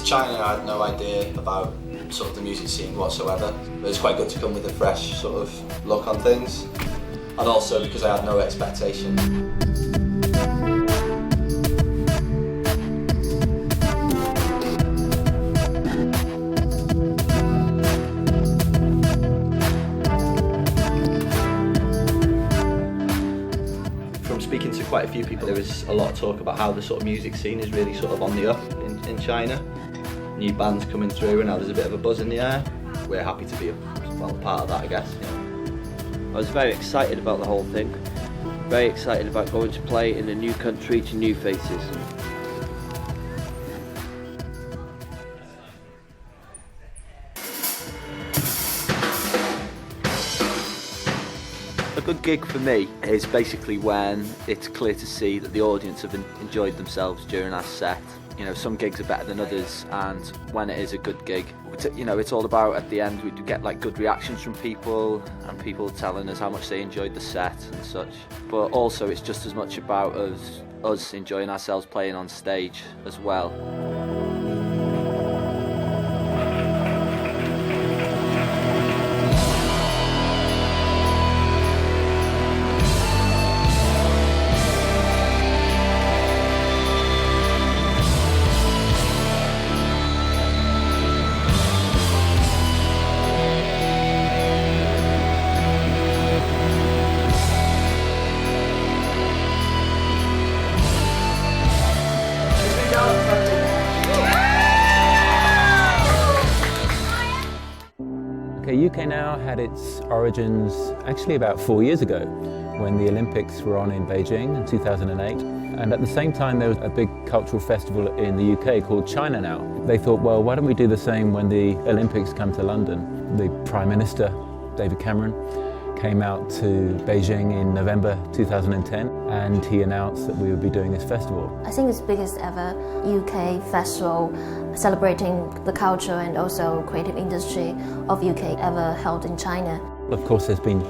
China, I had no idea about sort of the music scene whatsoever. It was quite good to come with a fresh sort of look on things, and also because I had no expectation. From speaking to quite a few people, there was a lot of talk about how the sort of music scene is really sort of on the up in China. New bands coming through and now there's a bit of a buzz in the air. We're happy to be part of that, I guess. I was very excited about the whole thing. Very excited about going to play in a new country to new faces. A good gig for me is basically when it's clear to see that the audience have enjoyed themselves during our set. You know, some gigs are better than others, and when it is a good gig, it's all about, at the end, we do get like good reactions from people and people telling us how much they enjoyed the set and such. But also it's just as much about us enjoying ourselves playing on stage as well. UK Now had its origins actually about 4 years ago when the Olympics were on in Beijing in 2008, and at the same time there was a big cultural festival in the UK called China Now. They thought, well, why don't we do the same when the Olympics come to London? The Prime Minister, David Cameron, came out to Beijing in November 2010 and he announced that we would be doing this festival. I think it's the biggest ever UK festival celebrating the culture and also creative industry of UK ever held in China. Of course there's been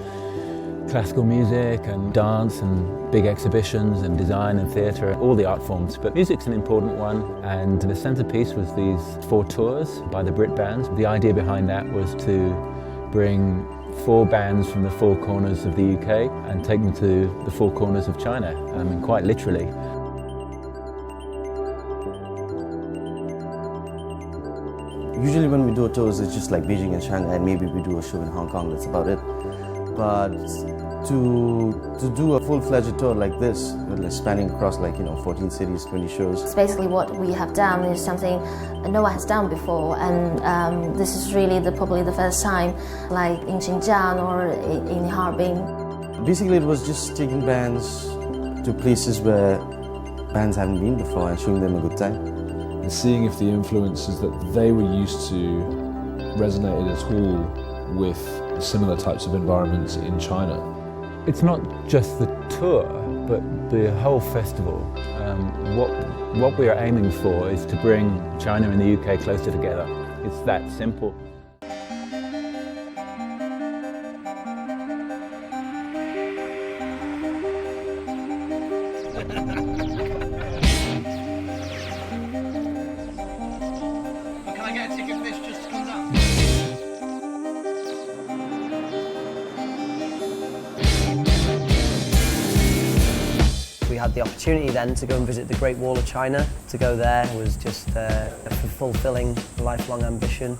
classical music and dance and big exhibitions and design and theatre, all the art forms, but music's an important one, and the centrepiece was these 4 tours by the Brit bands. The idea behind that was to bring 4 bands from the 4 corners of the UK and take them to the 4 corners of China, I mean quite literally. Usually when we do tours it's just like Beijing and Shanghai, and maybe we do a show in Hong Kong, that's about it. But to do a full-fledged tour like this, spanning across 14 cities, 20 shows. It's basically what we have done is something no one has done before, and this is really probably the first time, like in Xinjiang or in Harbin. Basically it was just taking bands to places where bands haven't been before and showing them a good time. And seeing if the influences that they were used to resonated at all with similar types of environments in China. It's not just the tour, but the whole festival. What we are aiming for is to bring China and the UK closer together. It's that simple. We had the opportunity then to go and visit the Great Wall of China. To go there was just a fulfilling lifelong ambition.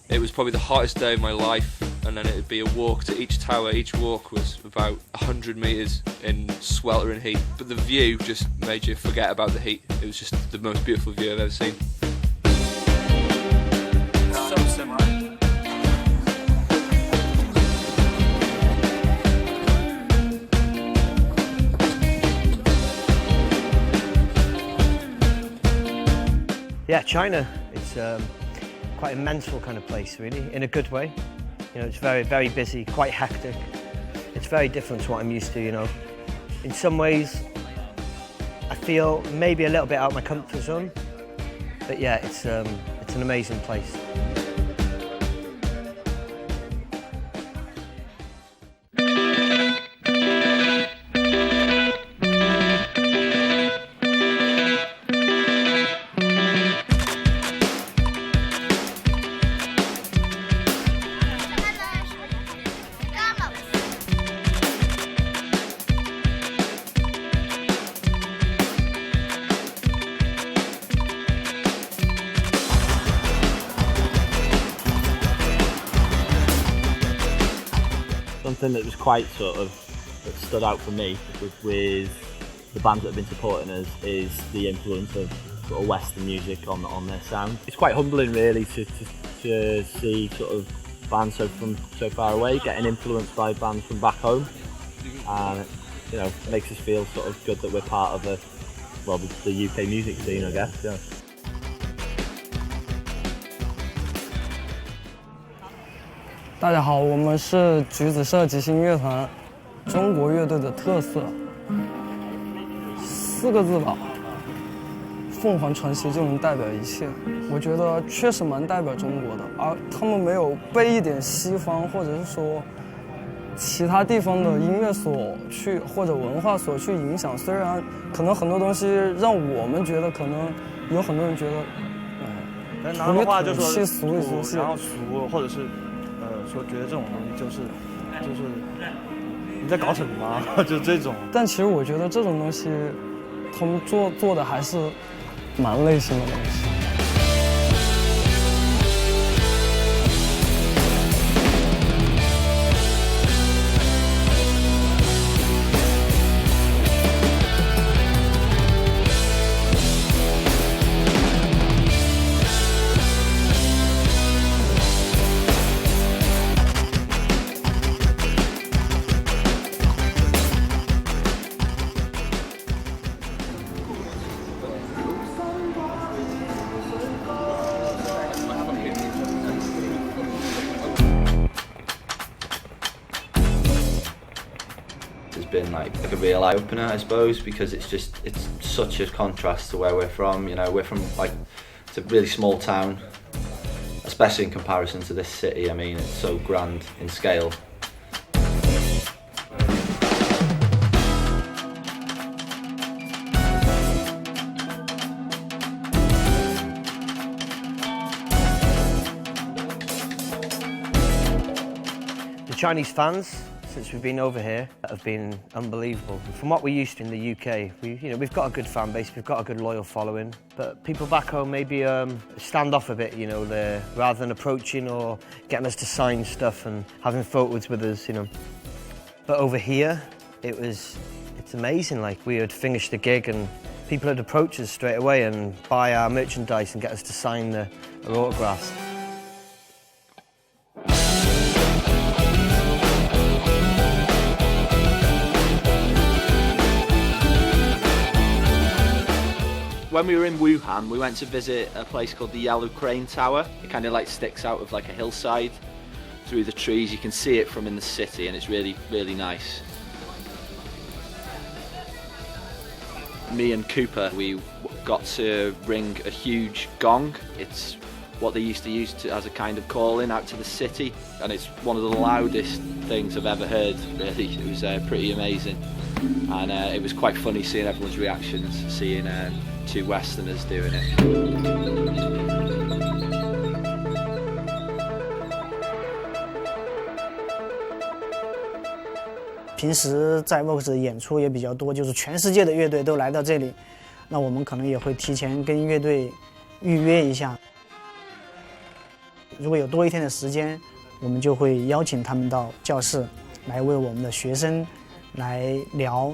It was probably the hottest day of my life, and then it would be a walk to each tower. Each walk was about 100 metres in sweltering heat, but the view just made you forget about the heat. It was just the most beautiful view I've ever seen. So similar. Yeah, China, it's quite a mental kind of place really, in a good way. You know, it's very, very busy, quite hectic. It's very different to what I'm used to, you know. In some ways, I feel maybe a little bit out of my comfort zone, but yeah, it's an amazing place. something that was quite that stood out for me with the bands that have been supporting us is the influence of sort of Western music on their sound. It's quite humbling really to see sort of bands so far away getting influenced by bands from back home, and it makes us feel sort of good that we're part of the UK music scene, I guess. Yeah. 大家好，我们是橘子社即兴乐团，中国乐队的特色，4个字吧，凤凰传奇就能代表一切。我觉得确实蛮代表中国的，而他们没有被一点西方或者是说其他地方的音乐或者文化所去影响。虽然可能很多东西让我们觉得，可能有很多人觉得，南方话就说俗里俗气，然后俗，或者是说觉得这种东西就是你在搞什么吗？就这种。但其实我觉得这种东西，他们做的还是蛮类型的东西。Been like a real eye-opener, I suppose, because it's such a contrast to where we're from. We're from it's a really small town, especially in comparison to this city. I mean, it's so grand in scale. The Chinese fans, since we've been over here, have been unbelievable. From what we're used to in the UK, we've got a good fan base, we've got a good loyal following, but people back home maybe stand off a bit, rather than approaching or getting us to sign stuff and having photos with us, But over here, it's amazing. Like, we had finished the gig and people had approached us straight away and buy our merchandise and get us to sign our autographs. When we were in Wuhan, we went to visit a place called the Yellow Crane Tower. It kind of sticks out of a hillside through the trees. You can see it from in the city, and it's really, really nice. Me and Cooper, we got to ring a huge gong. It's what they used to use as a kind of call-in out to the city, and it's one of the loudest things I've ever heard, really. It was pretty amazing, and it was quite funny seeing everyone's reactions, seeing 2 Westerners doing it. 平时在 Vox 演出也比较多，就是全世界的乐队都来到这里，那我们可能也会提前跟乐队预约一下。如果有多一天的时间，我们就会邀请他们到教室来为我们的学生来聊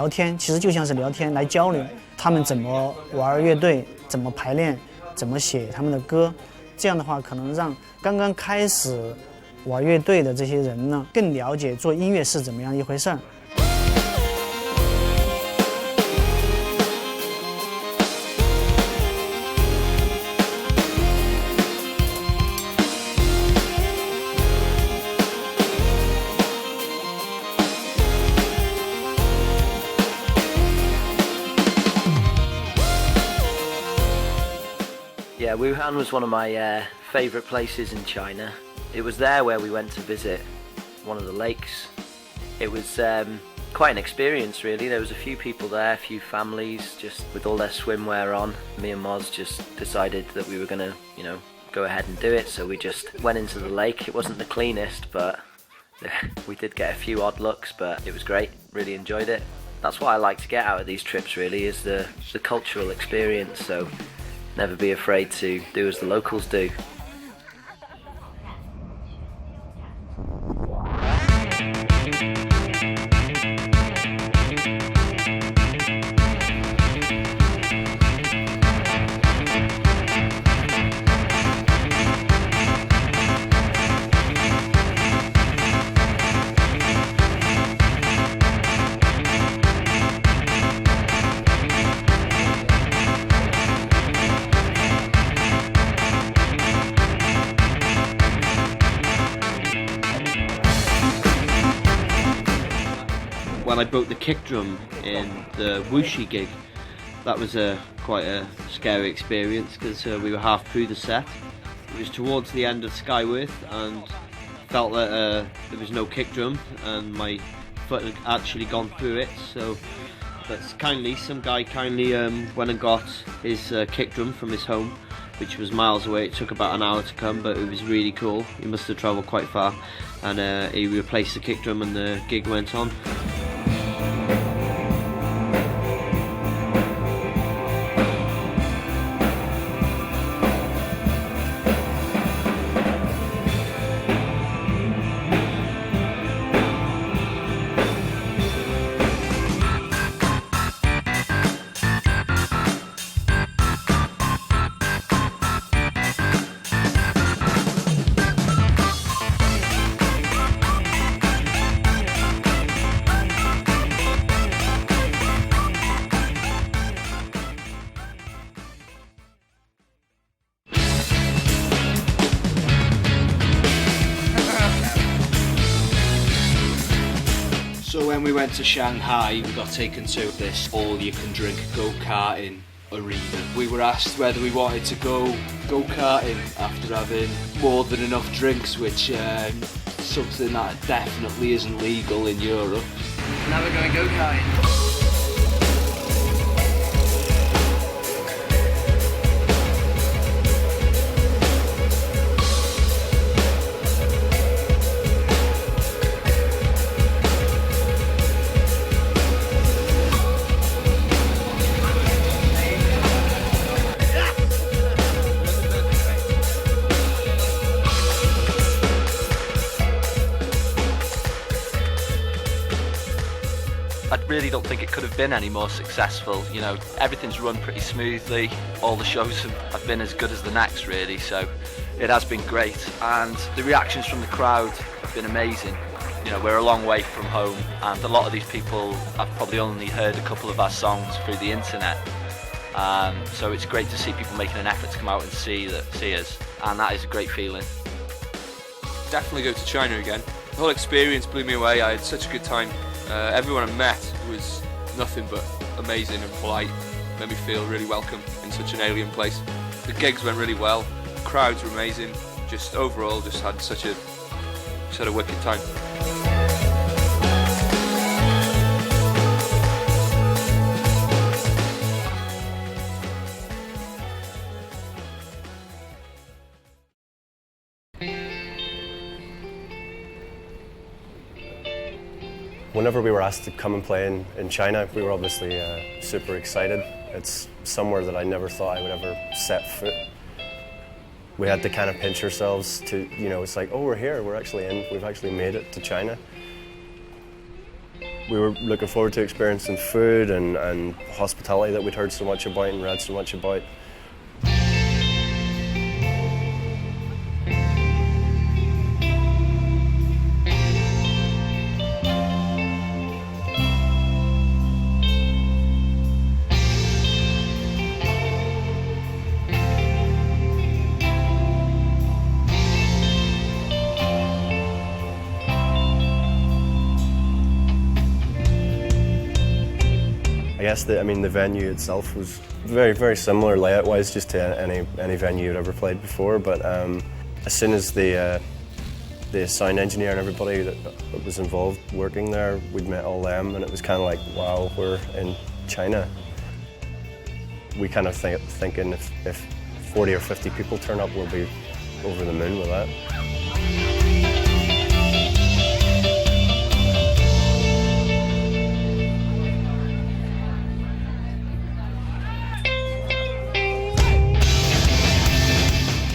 天，其实就像是聊天来交流，他们怎么玩乐队，怎么排练，怎么写他们的歌，这样的话可能让刚刚开始玩乐队的这些人呢，更了解做音乐是怎么样一回事儿。Yeah, Wuhan was one of my favourite places in China. It was there where we went to visit one of the lakes. It was quite an experience, really. There was a few people there, a few families, just with all their swimwear on. Me and Moz just decided that we were going to, go ahead and do it, so we just went into the lake. It wasn't the cleanest, but we did get a few odd looks, but it was great. Really enjoyed it. That's what I like to get out of these trips, really, is the cultural experience, so never be afraid to do as the locals do. I broke the kick drum in the Wuxi gig. That was quite a scary experience because we were half through the set. It was towards the end of Skyworth and felt that there was no kick drum and my foot had actually gone through it, so some guy kindly went and got his kick drum from his home, which was miles away. It took about an hour to come, but it was really cool. He must have travelled quite far, and he replaced the kick drum and the gig went on. So when we went to Shanghai, we got taken to this all-you-can-drink go-karting arena. We were asked whether we wanted to go go-karting after having more than enough drinks, which is something that definitely isn't legal in Europe. Now we're going go-karting. I really don't think it could have been any more successful. You know, everything's run pretty smoothly. All the shows have been as good as the next, really, so it has been great. And the reactions from the crowd have been amazing. You know, we're a long way from home, and a lot of these people have probably only heard a couple of our songs through the internet. So it's great to see people making an effort to come out and see us, and that is a great feeling. Definitely go to China again. The whole experience blew me away. I had such a good time. Everyone I met was nothing but amazing and polite. Made me feel really welcome in such an alien place. The gigs went really well. The crowds were amazing. Just overall, just had a wicked time. Whenever we were asked to come and play in China, we were obviously super excited. It's somewhere that I never thought I would ever set foot. We had to kind of pinch ourselves to, you know, it's like, oh, we're here, we've actually made it to China. We were looking forward to experiencing food and hospitality that we'd heard so much about and read so much about. I guess the venue itself was very, very similar layout-wise just to any venue you'd ever played before, but as soon as the sound engineer and everybody that was involved working there, we'd met all them, and it was kind of like, wow, we're in China. We kind of thinking if 40 or 50 people turn up, we'll be over the moon with that.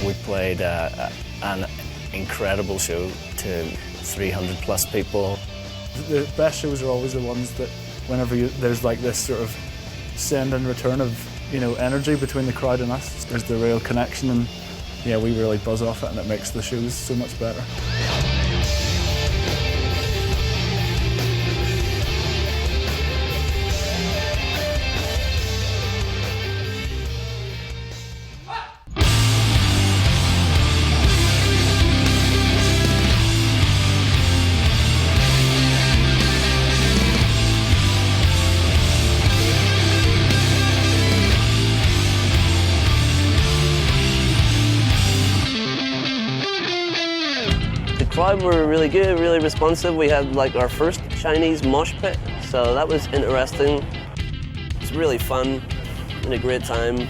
We played an incredible show to 300 plus people. The best shows are always the ones that whenever there's like this sort of send and return of, you know, energy between the crowd and us. There's the real connection, and yeah, we really buzz off it, and it makes the shows so much better. crowd were really good, really responsive. We had like our first Chinese mosh pit, so that was interesting. It was really fun and a great time,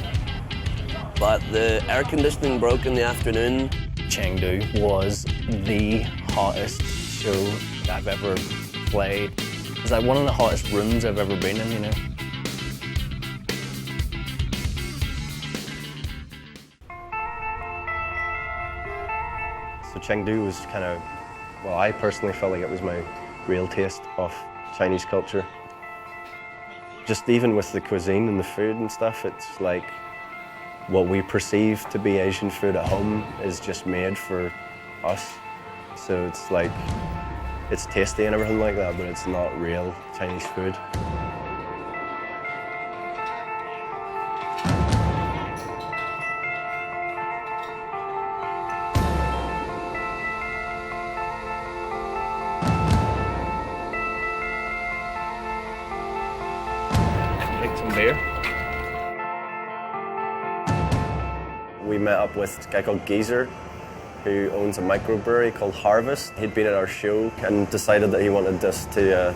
but the air conditioning broke in the afternoon. Chengdu was the hottest show I've ever played. It was like one of the hottest rooms I've ever been in, you know. So Chengdu was kind of, well, I personally felt like it was my real taste of Chinese culture. Just even with the cuisine and the food and stuff, it's like what we perceive to be Asian food at home is just made for us. So it's like, it's tasty and everything like that, but it's not real Chinese food. Take some beer. We met up with a guy called Geezer, who owns a microbrewery called Harvest. He'd been at our show and decided that he wanted us to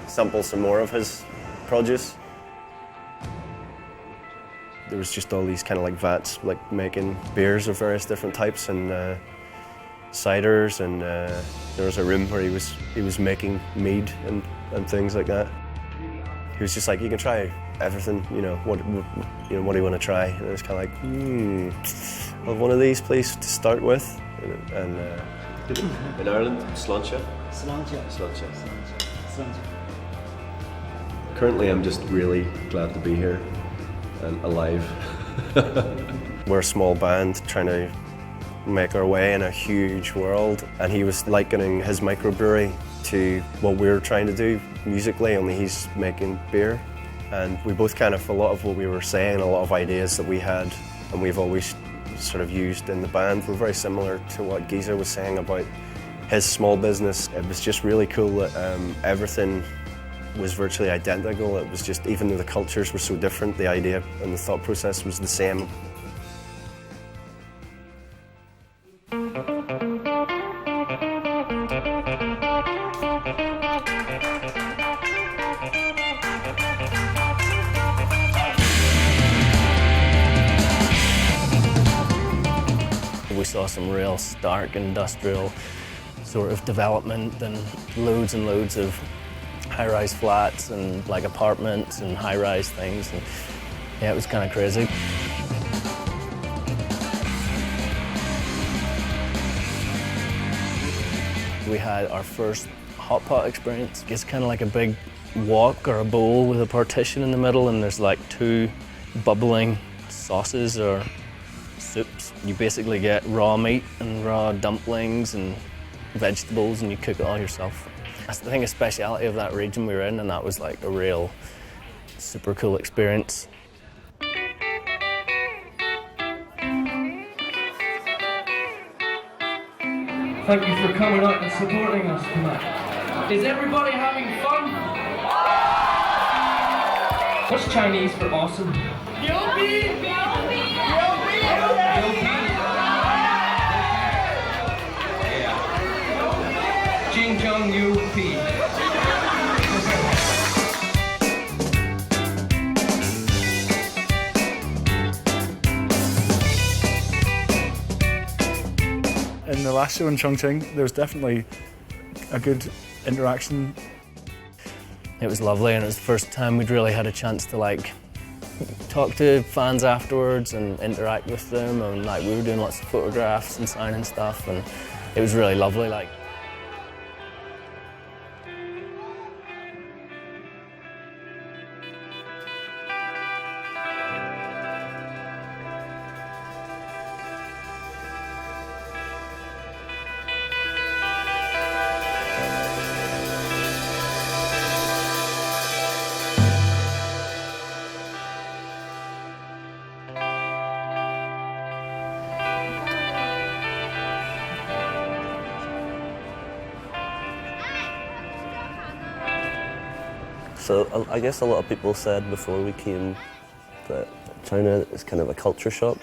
sample some more of his produce. There was just all these kind of like vats, like making beers of various different types and ciders, and there was a room where he was making mead and things like that. He was just like, you can try everything, what do you want to try? And I was kind of like, well, one of these, please, to start with. And in Ireland, sláinte. Sláinte. Currently, I'm just really glad to be here and alive. We're a small band trying to make our way in a huge world, and he was likening his microbrewery to what we're trying to do musically, only he's making beer. And we both kind of, a lot of what we were saying, a lot of ideas that we had and we've always sort of used in the band were very similar to what Geezer was saying about his small business. It was just really cool that everything was virtually identical. It was just, even though the cultures were so different, the idea and the thought process was the same. We saw some real stark industrial sort of development and loads of high-rise flats and like apartments and high-rise things, and yeah, it was kind of crazy. We had our first hot pot experience. It's kind of like a big wok or a bowl with a partition in the middle, and there's like two bubbling sauces or soups. You basically get raw meat and raw dumplings and vegetables, and you cook it all yourself. That's, I think, a speciality of that region we were in, and that was like a real super cool experience. Thank you for coming out and supporting us tonight. Is everybody having fun? What's Chinese for awesome? Yopi! Xinjiang Yopi. In the last show in Chongqing, there was definitely a good interaction. It was lovely, and it was the first time we'd really had a chance to like talk to fans afterwards and interact with them, and like we were doing lots of photographs and signing stuff, and it was really lovely. Like, So I guess a lot of people said before we came that China is kind of a culture shock,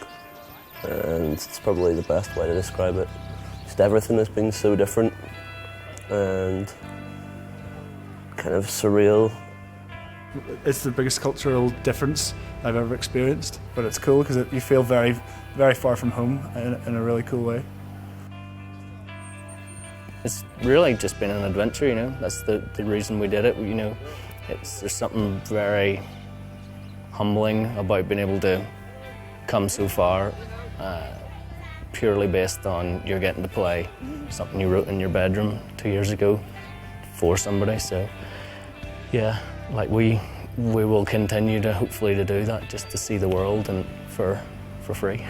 and it's probably the best way to describe it. Just everything has been so different and kind of surreal. It's the biggest cultural difference I've ever experienced, but it's cool because you feel very, very far from home in a really cool way. It's really just been an adventure, you know. That's the reason we did it, you know. There's something very humbling about being able to come so far purely based on you're getting to play something you wrote in your bedroom 2 years ago for somebody. So yeah, like we will continue to hopefully to do that, just to see the world and for free.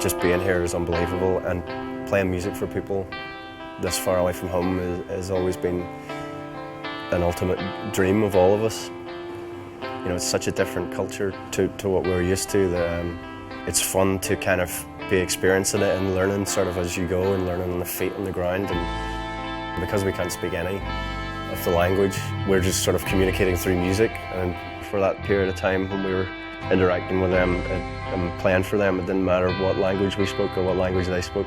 Just being here is unbelievable, and playing music for people this far away from home has always been an ultimate dream of all of us. You know, it's such a different culture to what we're used to that it's fun to kind of be experiencing it and learning sort of as you go and learning on the feet on the ground. And because we can't speak any of the language, we're just sort of communicating through music. And for that period of time when we were interacting with them and playing for them, it didn't matter what language we spoke or what language they spoke.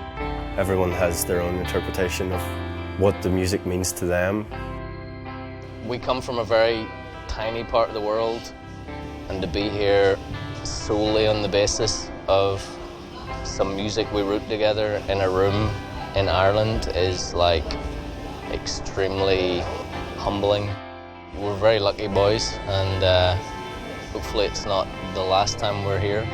Everyone has their own interpretation of what the music means to them. We come from a very tiny part of the world, and to be here solely on the basis of some music we wrote together in a room in Ireland is like extremely humbling. We're very lucky boys, and hopefully it's not the last time we're here.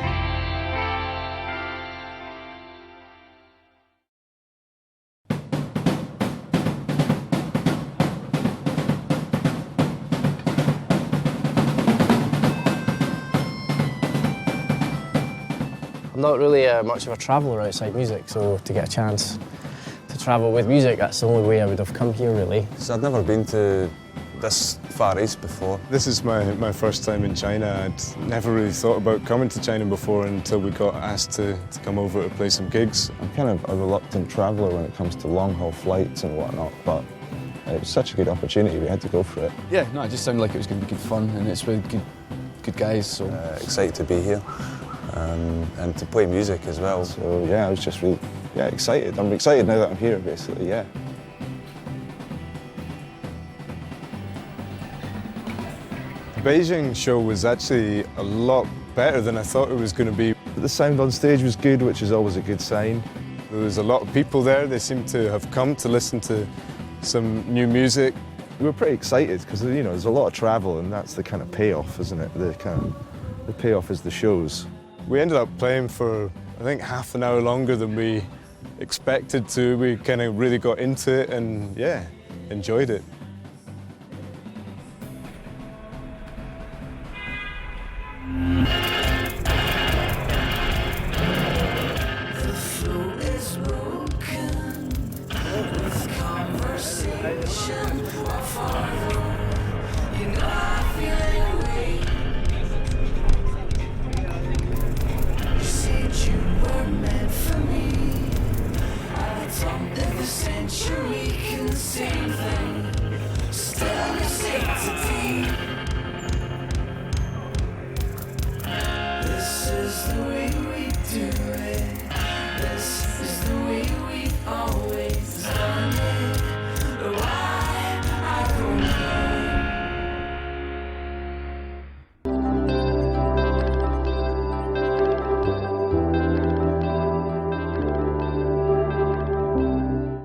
I'm not really much of a traveller outside music, so to get a chance to travel with music, that's the only way I would have come here, really. So I've never been to this far east before. This is my first time in China. I'd never really thought about coming to China before until we got asked to come over to play some gigs. I'm kind of a reluctant traveller when it comes to long-haul flights and whatnot, but it was such a good opportunity, we had to go for it. Yeah, no, it just sounded like it was going to be good fun, and it's with good guys, so... excited to be here, and to play music as well, so yeah, I was just really excited. I'm excited now that I'm here, basically, yeah. The Beijing show was actually a lot better than I thought it was going to be. The sound on stage was good, which is always a good sign. There was a lot of people there. They seemed to have come to listen to some new music. We were pretty excited because, you know, there's a lot of travel, and that's the kind of payoff, isn't it? The payoff is the shows. We ended up playing for, I think, half an hour longer than we expected to. We kind of really got into it and, yeah, enjoyed it.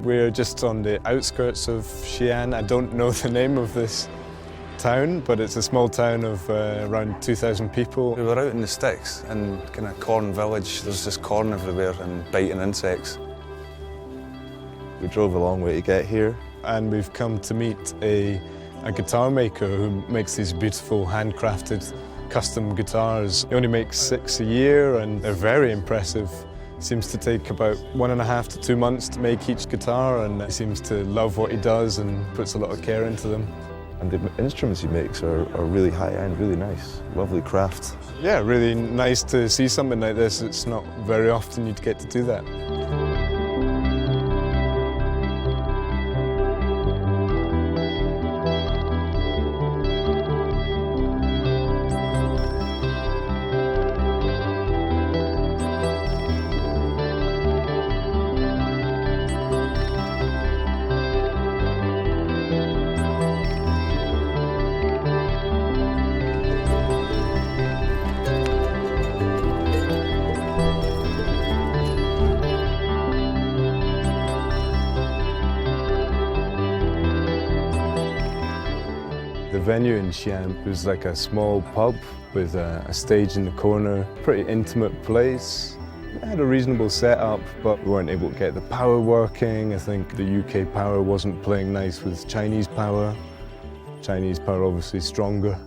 We're just on the outskirts of Xi'an. I don't know the name of this town, but it's a small town of around 2,000 people. We were out in the sticks in kind of corn village. There's just corn everywhere and biting insects. We drove a long way to get here. And we've come to meet a guitar maker who makes these beautiful handcrafted custom guitars. He only makes 6 a year and they're very impressive. Seems to take about 1.5 to 2 months to make each guitar, and he seems to love what he does and puts a lot of care into them. And the instruments he makes are really high-end, really nice, lovely craft. Yeah, really nice to see something like this. It's not very often you'd get to do that. The venue in Xi'an was like a small pub with a stage in the corner, pretty intimate place. It had a reasonable setup, but we weren't able to get the power working. I think the UK power wasn't playing nice with Chinese power. Chinese power obviously stronger.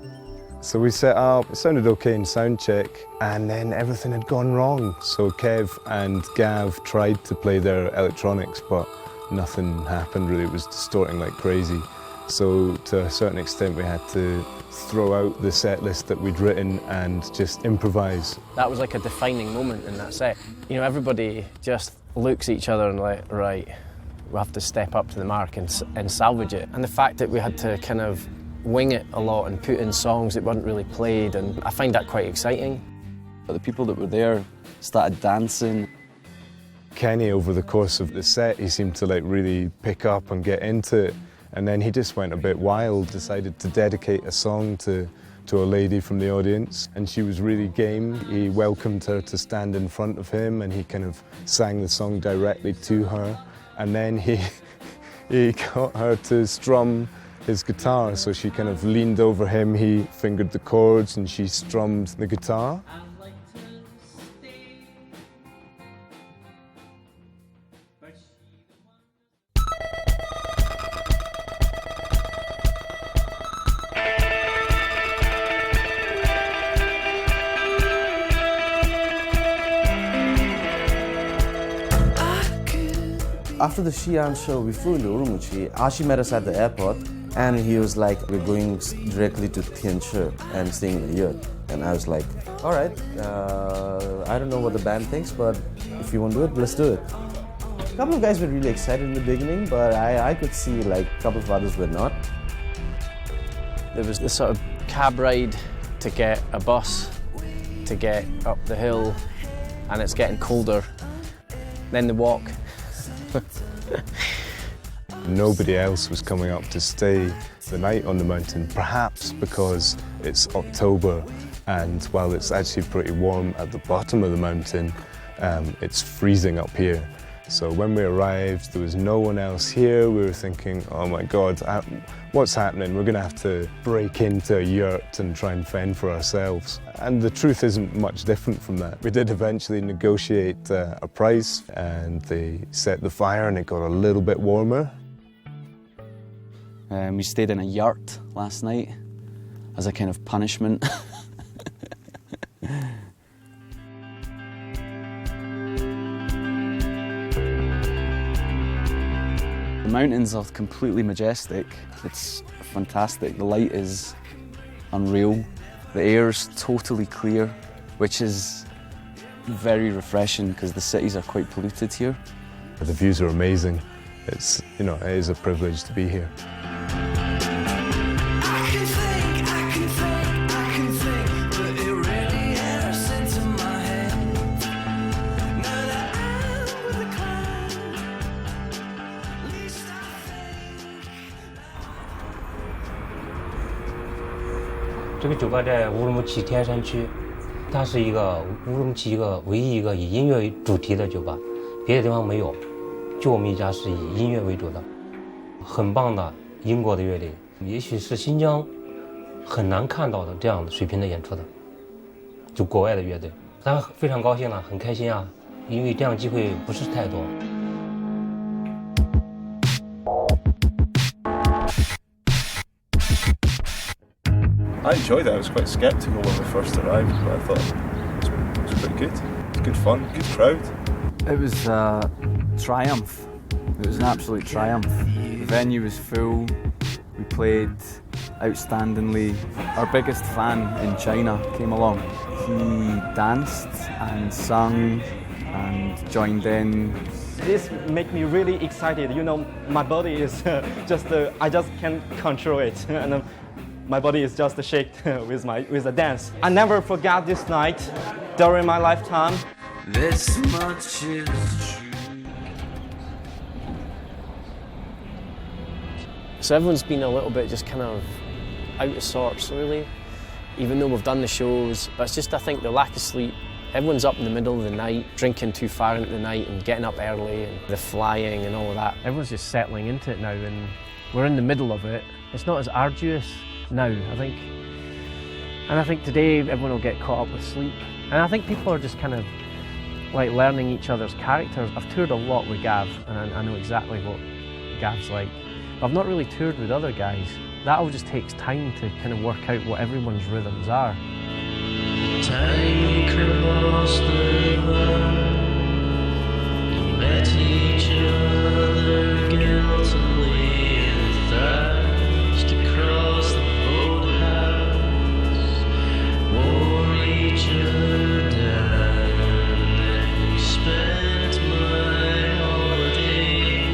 So we set up, it sounded okay in sound check, and then everything had gone wrong. So Kev and Gav tried to play their electronics, but nothing happened really. It was distorting like crazy. So to a certain extent we had to throw out the set list that we'd written and just improvise. That was like a defining moment in that set. You know, everybody just looks at each other and like, right, we have to step up to the mark and salvage it. And the fact that we had to kind of wing it a lot and put in songs that weren't really played, and I find that quite exciting. But the people that were there started dancing. Kenny, over the course of the set, he seemed to like really pick up and get into it. And then he just went a bit wild, decided to dedicate a song to a lady from the audience, and she was really game. He welcomed her to stand in front of him and he kind of sang the song directly to her. And then he got her to strum his guitar, so she kind of leaned over him, he fingered the chords and she strummed the guitar. After the Xi'an show, we flew into Urumqi. Ashi met us at the airport, and he was like, we're going directly to Tianchi and staying in a year. And I was like, all right, I don't know what the band thinks, but if you want to do it, let's do it. A couple of guys were really excited in the beginning, but I could see like a couple of others were not. There was this sort of cab ride to get a bus, to get up the hill, and it's getting colder. Then the walk. Nobody else was coming up to stay the night on the mountain, perhaps because it's October and while it's actually pretty warm at the bottom of the mountain, it's freezing up here. So when we arrived, there was no one else here. We were thinking, oh my God, what's happening? We're going to have to break into a yurt and try and fend for ourselves. And the truth isn't much different from that. We did eventually negotiate a price, and they set the fire and it got a little bit warmer. We stayed in a yurt last night as a kind of punishment. The mountains are completely majestic. It's fantastic. The light is unreal. The air's totally clear, which is very refreshing because the cities are quite polluted here. The views are amazing. It's, you know, it is a privilege to be here.这个酒吧在乌鲁木齐天山区，它是一个乌鲁木齐唯一一个以音乐为主题的酒吧，别的地方没有，就我们一家是以音乐为主的，很棒的英国的乐队，也许是新疆很难看到的这样的水平的演出的，就国外的乐队，咱非常高兴了，很开心啊，因为这样的机会不是太多。I enjoyed it. I was quite sceptical when we first arrived, but I thought it was pretty good. It was good fun, good crowd. It was a triumph. It was an absolute triumph. The venue was full. We played outstandingly. Our biggest fan in China came along. He danced and sung and joined in. This makes me really excited. You know, my body is I just can't control it. And my body is just shaking with the dance. I never forgot this night during my lifetime. This much is true. So everyone's been a little bit just kind of out of sorts, really, even though we've done the shows. But it's just, I think, the lack of sleep. Everyone's up in the middle of the night, drinking too far into the night and getting up early, and the flying and all of that. Everyone's just settling into it now, and we're in the middle of it. It's not as arduous now, I think. And I think today everyone will get caught up with sleep. And I think people are just kind of like learning each other's characters. I've toured a lot with Gav, and I know exactly what Gav's like. I've not really toured with other guys. That all just takes time to kind of work out what everyone's rhythms are. Time across the line, we met each other guiltily and thrashed across the boathouse, wore each other down, and we spent my holidays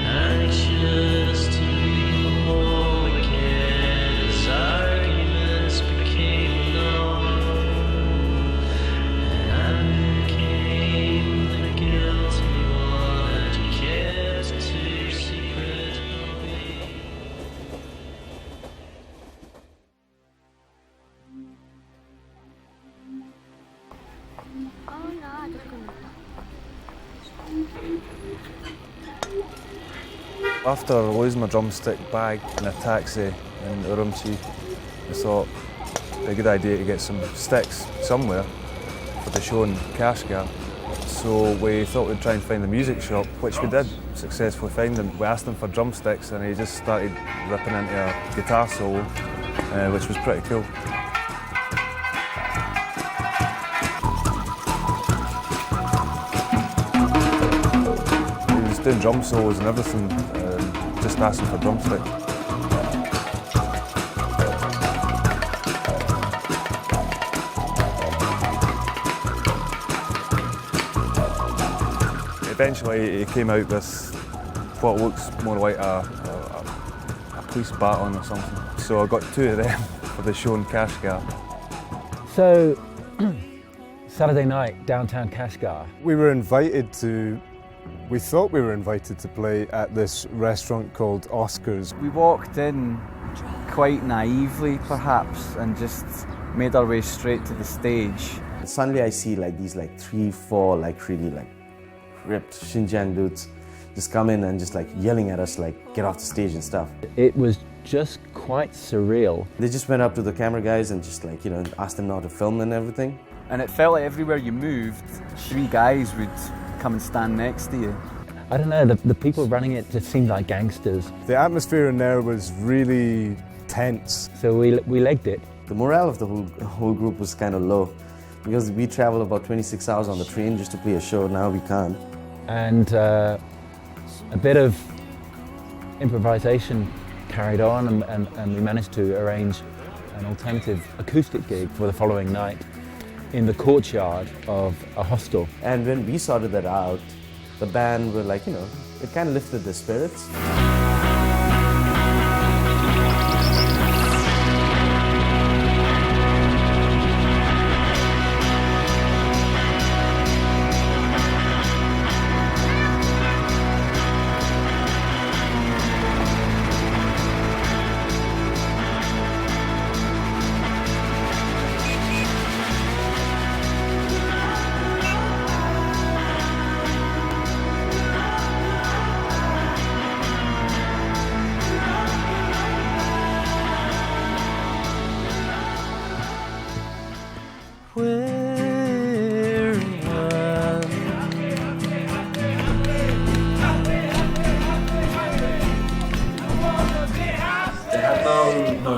anxious to be home again as arguments became known, and I became the guilty one and kept too secret from me. After losing my drumstick bag in a taxi in Urumqi, I thought it'd be a good idea to get some sticks somewhere for the show in Kashgar. So we thought we'd try and find a music shop, which we did successfully find them. We asked him for drumsticks and he just started ripping into a guitar solo, which was pretty cool. He was doing drum solos and everything, just asking for drumsticks. Eventually he came out with what looks more like a police baton or something. So I got two of them for the show in Kashgar. So, Saturday night, downtown Kashgar. We thought we were invited to play at this restaurant called Oscar's. We walked in quite naively, perhaps, and just made our way straight to the stage. Suddenly I see like these 3-4 really ripped Xinjiang dudes just come in and just yelling at us get off the stage and stuff. It was just quite surreal. They just went up to the camera guys and just asked them not to film and everything. And it felt like everywhere you moved, 3 guys would come and stand next to you. I don't know, the people running it just seemed like gangsters. The atmosphere in there was really tense. So we legged it. The morale of the whole group was kind of low because we traveled about 26 hours on the train just to play a show. Now we can't. And a bit of improvisation carried on, and we managed to arrange an alternative acoustic gig for the following night in the courtyard of a hostel. And when we sorted that out, the band were it kind of lifted their spirits.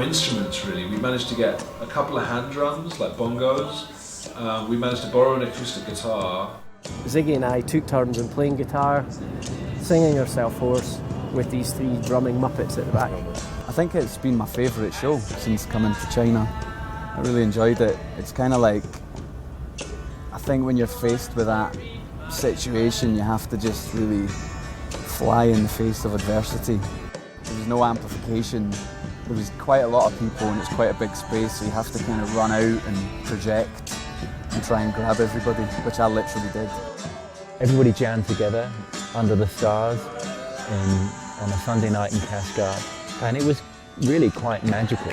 instruments really. We managed to get a couple of hand drums, like bongos. We managed to borrow an acoustic guitar. Ziggy and I took turns in playing guitar, singing ourselves hoarse with these three drumming Muppets at the back. I think it's been my favourite show since coming to China. I really enjoyed it. It's kind of like, I think when you're faced with that situation, you have to just really fly in the face of adversity. There was no amplification. There was quite a lot of people and it's quite a big space, so you have to kind of run out and project and try and grab everybody, which I literally did. Everybody jammed together under the stars on a Sunday night in Kashgar, and it was really quite magical.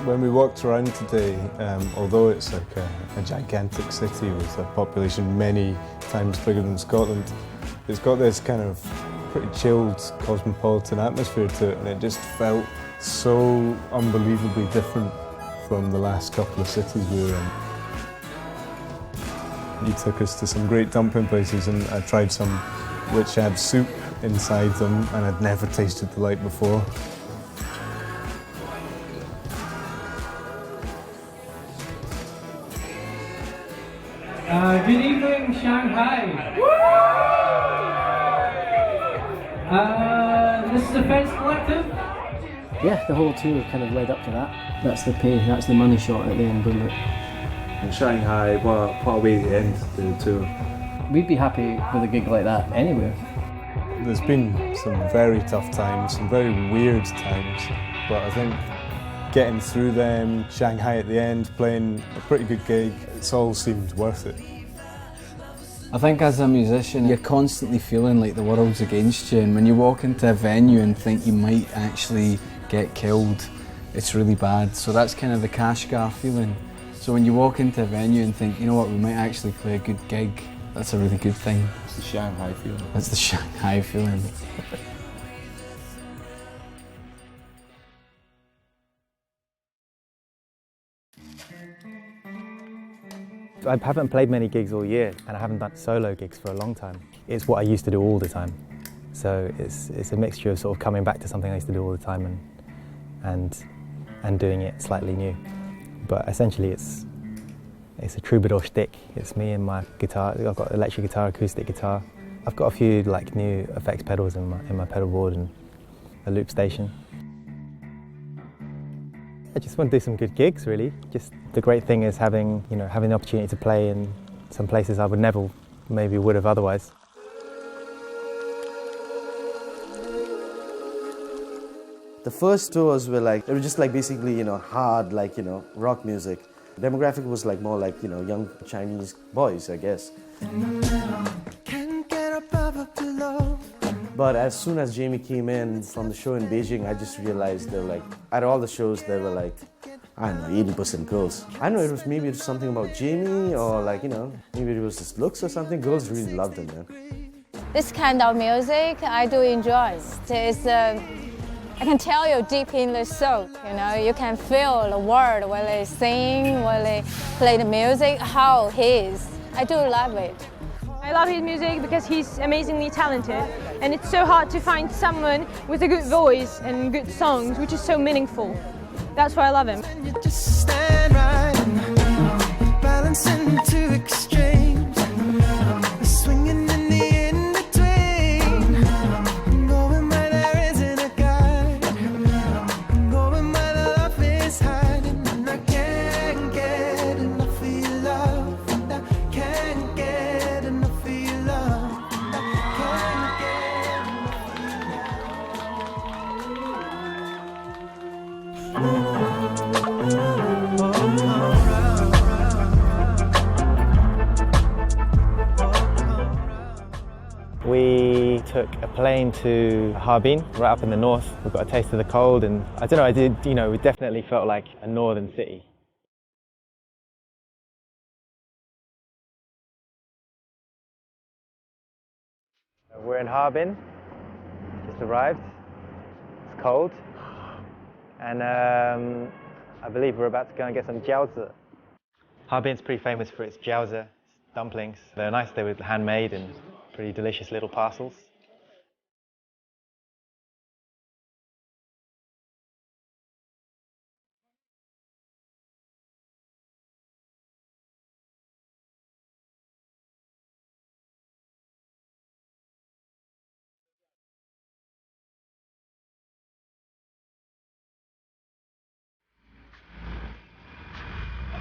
When we walked around today, although it's like a gigantic city with a population many times bigger than Scotland, it's got this kind of pretty chilled cosmopolitan atmosphere to it, and it just felt so unbelievably different from the last couple of cities we were in. He took us to some great dumpling places, and I tried some which had soup inside them, and I'd never tasted the like before. Good evening, Shanghai. This is the Fence Collective. Yeah, the whole tour kind of led up to that. That's the pay, that's the money shot at the end, wasn't it? In Shanghai, what are we at the end of the tour? We'd be happy with a gig like that anywhere. There's been some very tough times, some very weird times, but I think getting through them, Shanghai at the end, playing a pretty good gig, it's all seemed worth it. I think as a musician, you're constantly feeling like the world's against you, and when you walk into a venue and think you might actually get killed, it's really bad. So that's kind of the Kashgar feeling. So when you walk into a venue and think, you know what, we might actually play a good gig, that's a really good thing. It's the Shanghai feeling. That's the Shanghai feeling. I haven't played many gigs all year, and I haven't done solo gigs for a long time. It's what I used to do all the time. So it's a mixture of sort of coming back to something I used to do all the time and doing it slightly new. But essentially it's a troubadour shtick. It's me and my guitar. I've got electric guitar, acoustic guitar. I've got a few like new effects pedals in my pedal board and a loop station. I just want to do some good gigs, really. Just the great thing is having the opportunity to play in some places I would never, maybe would have otherwise. The first tours were like, they were just like basically, hard, like, rock music. The demographic was like more like, young Chinese boys, I guess. But as soon as Jamie came in from the show in Beijing, I just realized they were like, at all the shows, they were like, I don't know, 80% girls. I know maybe it was something about Jamie or like, maybe it was his looks or something. Girls really loved him, man. This kind of music I do enjoy. I can tell you deep in the soul, you can feel the word when they sing, when they play the music, how he is. I do love it. I love his music because he's amazingly talented, and it's so hard to find someone with a good voice and good songs, which is so meaningful. That's why I love him. Just stand right and balance into extremes, swinging in the in-between, going where there isn't a guide, going where the love is hiding, and I can't get enough of your love, and I can't get enough of your love, and I can't get enough of your love. took a plane to Harbin, right up in the north. We got a taste of the cold, and I don't know, we definitely felt like a northern city. We're in Harbin, just arrived. It's cold, and I believe we're about to go and get some jiaozi. Harbin's pretty famous for its jiaozi dumplings. They're nice, they were handmade and pretty delicious little parcels.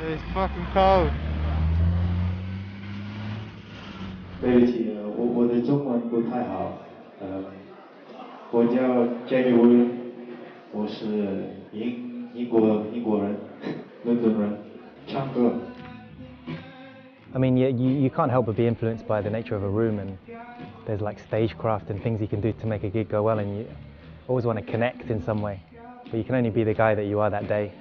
It's fucking cold. 对不起，我的中文不太好。我叫 Jamie Woon， 我是英国人，伦敦人，唱歌。I mean, you can't help but be influenced by the nature of a room, and there's like stagecraft and things you can do to make a gig go well, and you always want to connect in some way, but you can only be the guy that you are that day.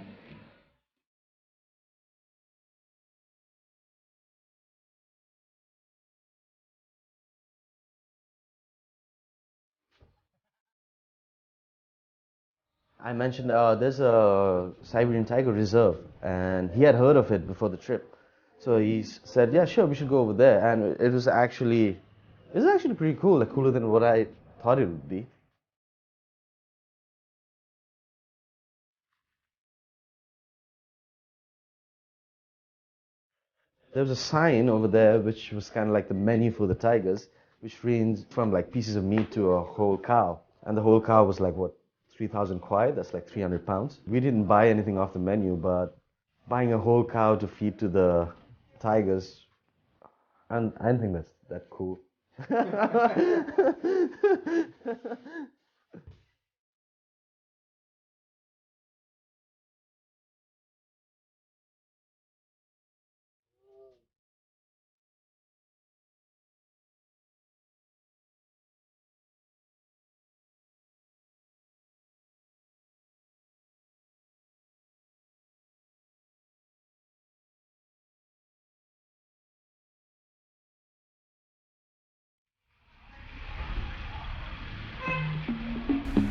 I mentioned there's a Siberian tiger reserve, and he had heard of it before the trip. So he said, yeah, sure, we should go over there. And it was actually pretty cool, like cooler than what I thought it would be. There was a sign over there which was kind of like the menu for the tigers, which ranged from like pieces of meat to a whole cow. And the whole cow was like, what, 3,000 kwai, that's like 300 pounds. We didn't buy anything off the menu, but buying a whole cow to feed to the tigers, and I don't think that's that cool.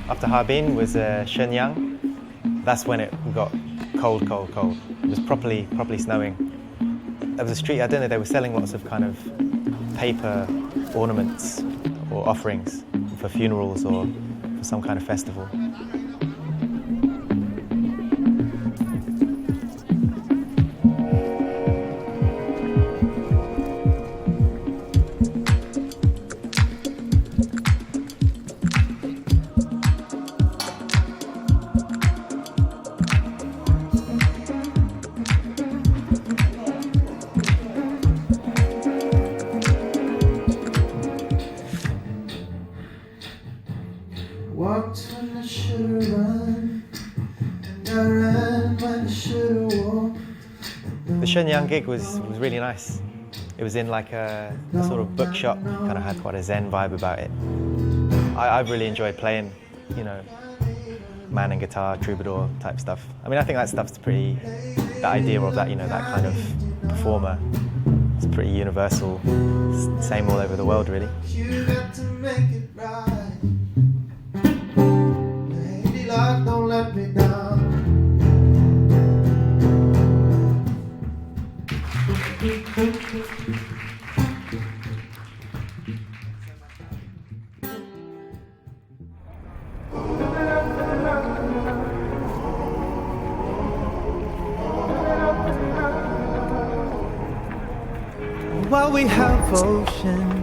After Harbin was Xinjiang. That's when it got cold. It was properly snowing. There was a street, I don't know, they were selling lots of kind of paper ornaments or offerings for funerals or for some kind of festival. Walked when I should've run, and I ran when I should've walked. The Shenyang gig was really nice. It was in like a sort of bookshop, kind of had quite a zen vibe about it. I really enjoyed playing, you know, man and guitar, troubadour type stuff. I mean, I think that stuff's pretty, the idea of that, you know, that kind of performer, it's pretty universal, it's same all over the world really. You got to make it right. Lady luck, don't let me down. While we have oceans.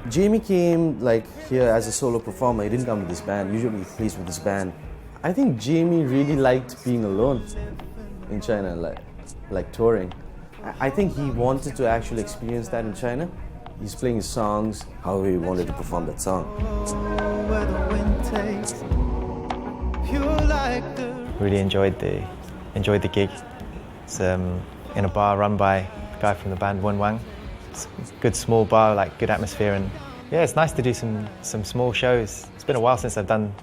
Jamie came like here as a solo performer. He didn't come with this band. Usually he plays with this band. I think Jamie really liked being alone in China, like touring. I think he wanted to actually experience that in China. He's playing his songs, how he wanted to perform that song. Where the wind takes, pure like the Really enjoyed the gig. It's in a bar run by a guy from the band Wun Wang. It's a good small bar, like good atmosphere, and Yeah, it's nice to do some small shows. It's been a while since I've done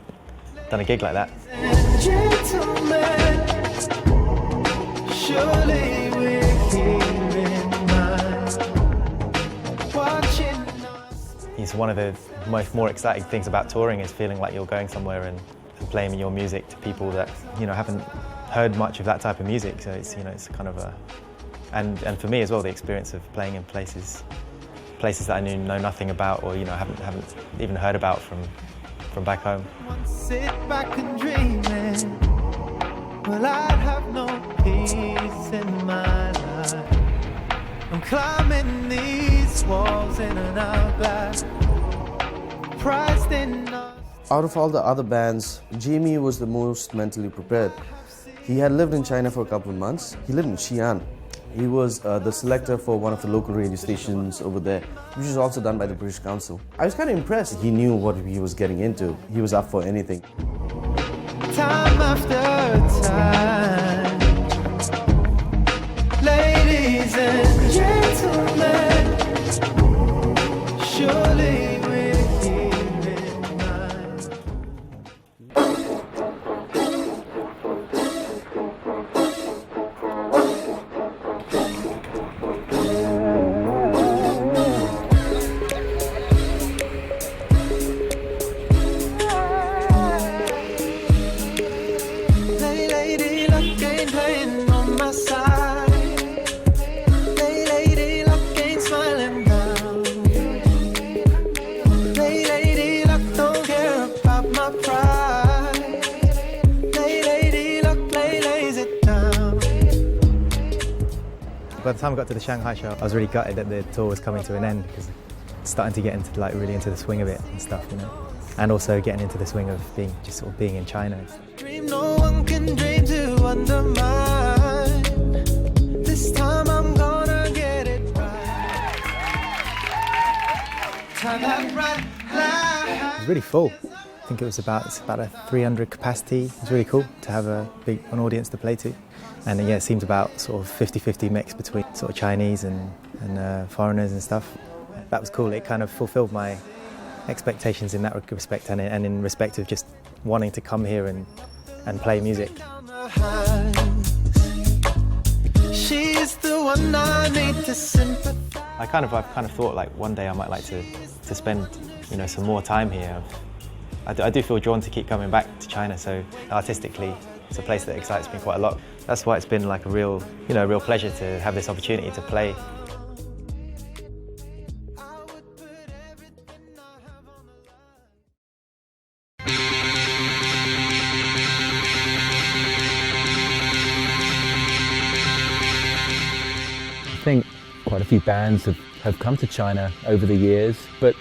a gig like that. Gentlemen, surely we're here in mind, watching us. It's one of the more exciting things about touring is feeling like you're going somewhere and playing your music to people that haven't heard much of that type of music. So it's it's kind of a and for me as well, the experience of playing in places that I know nothing about or haven't even heard about from back home. Sit back and dreaming. Well, I'd have no peace in my life. I'm climbing these walls in and out back, priced in us. Out of all the other bands, Jamie was the most mentally prepared. He had lived in China for a couple of months. He lived in Xi'an. He was the selector for one of the local radio stations over there, which is also done by the British Council. I was kind of impressed. He knew what he was getting into. He was up for anything. Time after time, ladies and gentlemen, surely we're here in mind. Lady luck ain't playing on my side. Lady luck ain't smiling down. Lady luck don't care about my pride. Lady luck lays it down. By the time I got to the Shanghai show, I was really gutted that the tour was coming to an end because it's starting to get into really into the swing of it and stuff, and also getting into the swing of being in China. Dream no one can dream to undermine. This time I'm gonna get it right. Time that right It was really full. I think it's about a 300 capacity. It's really cool to have an audience to play to. And yeah, it seemed about sort of 50-50 mix between sort of Chinese and foreigners and stuff. That was cool. It kind of fulfilled my expectations in that respect and in respect of just wanting to come here and play music. She's the one I need to sympathize. I've kind of thought like one day I might like to spend some more time here. I do feel drawn to keep coming back to China, so artistically it's a place that excites me quite a lot. That's why it's been like a real pleasure to have this opportunity to play. I think quite a few bands have come to China over the years, but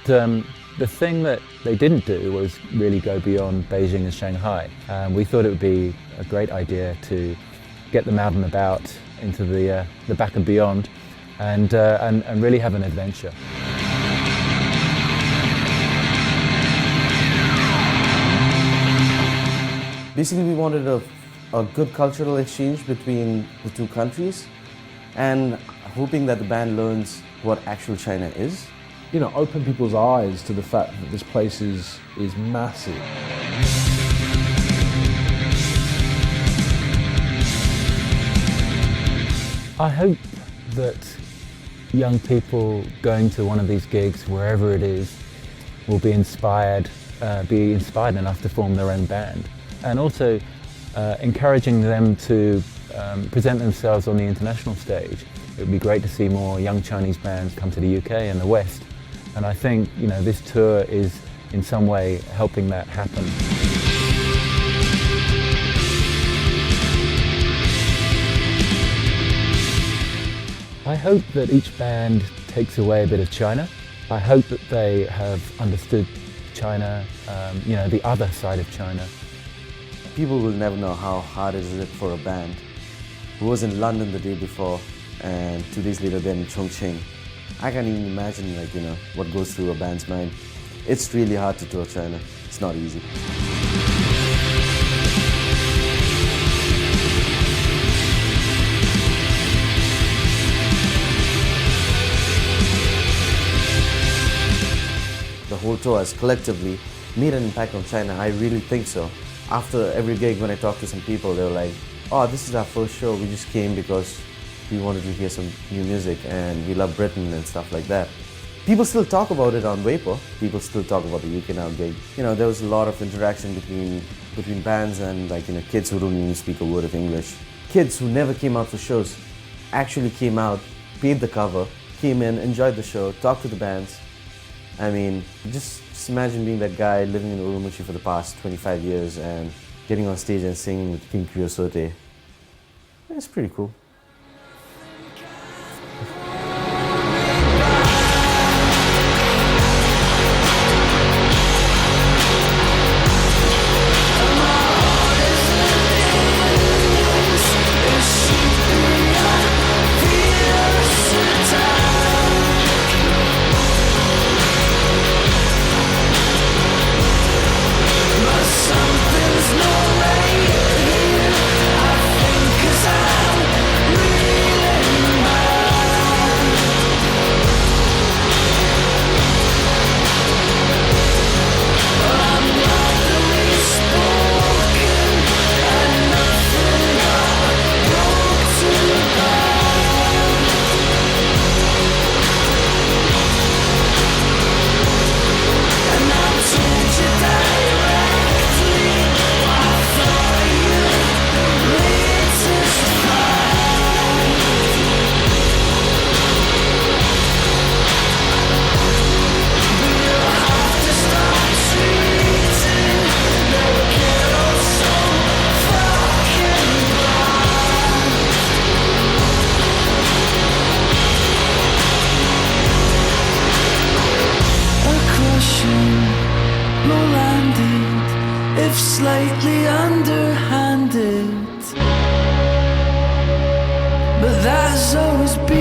the thing that they didn't do was really go beyond Beijing and Shanghai. We thought it would be a great idea to get them out and about into the back and beyond and really have an adventure. Basically, we wanted a good cultural exchange between the two countries and hoping that the band learns what actual China is. Open people's eyes to the fact that this place is massive. I hope that young people going to one of these gigs, wherever it is, will be inspired enough to form their own band, and also encouraging them to present themselves on the international stage. It would be great to see more young Chinese bands come to the UK and the West, and I think this tour is in some way helping that happen. I hope that each band takes away a bit of China. I hope that they have understood China, the other side of China. People will never know how hard is it for a band who was in London the day before and 2 days later they're in Chongqing. I can't even imagine what goes through a band's mind. It's really hard to tour China. It's not easy. whole tour has collectively made an impact on China? I really think so. After every gig, when I talk to some people, they were like, oh, this is our first show. We just came because we wanted to hear some new music and we love Britain and stuff like that. People still talk about it on Weibo. People still talk about the You Can Out gig. You know, there was a lot of interaction between bands and kids who don't even speak a word of English. Kids who never came out for shows actually came out, paid the cover, came in, enjoyed the show, talked to the bands. I mean, just imagine being that guy living in Urumqi for the past 25 years and getting on stage and singing with King Creosote. It's pretty cool. Slightly underhanded, but that's always been